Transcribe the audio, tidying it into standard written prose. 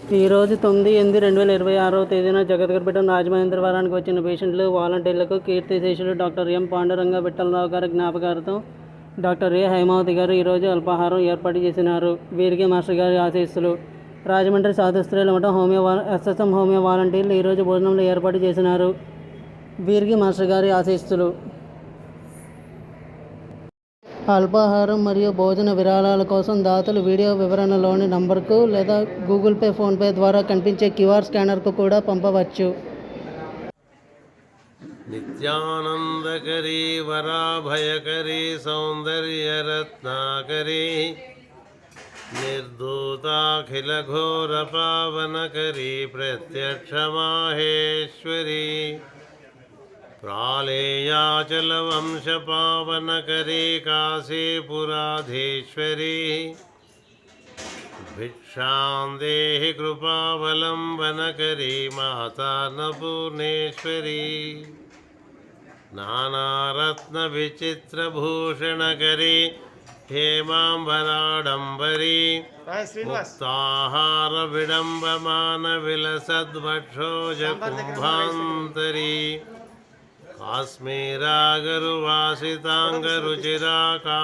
ఈరోజు 9/8/2026 తేదీన జగద్గిరిపేట రాజమహేంద్రవరానికి వచ్చిన పేషెంట్లు, వాలంటీర్లకు కీర్తిశేషులు డాక్టర్ ఎం. పాండురంగ విఠలరావు గారి జ్ఞాపకార్థం డాక్టర్ ఏ. హైమావతి గారు ఈరోజు అల్పాహారం ఏర్పాటు చేసినారు. వీరికి మాస్టర్ గారి ఆశీస్సులు. రాజమండ్రి సాధుస్త్రీల మఠం ఎస్ఎస్ఎం హోమియో వాలంటీర్లు ఈరోజు భోజనంలో ఏర్పాటు చేసినారు. వీరికి మాస్టర్ గారి ఆశీస్సులు. అల్పాహారం మరియు భోజన విరాళాల కోసం దాతలు వీడియో వివరణలోని నంబర్కు లేదా గూగుల్ పే, ఫోన్పే ద్వారా కనిపించే క్యూఆర్ స్కానర్కు కూడా పంపవచ్చు. నిత్యానందకరీ వరాభయకరీ సౌందర్యరత్నాకరీ నిర్దూతాఖిల ఘోర పావనకరీ ప్రత్యక్ష మాహేశ్వరీ ప్రాళేయాచల వంశ పావనకరీ కాశీపురాధీశ్వరీ భిక్షాం దేహి కృపావలంబనకరీ మాతాన్నపూర్ణేశ్వరీ నానారత్న విచిత్రభూషణకరీ హేమాంబరాడంబరీ ముక్తాహార విడంబమాన విలసద్వక్షోజ కుంభాంతరీ కాశ్మీరాగరువాసితాంగరుచిరాకా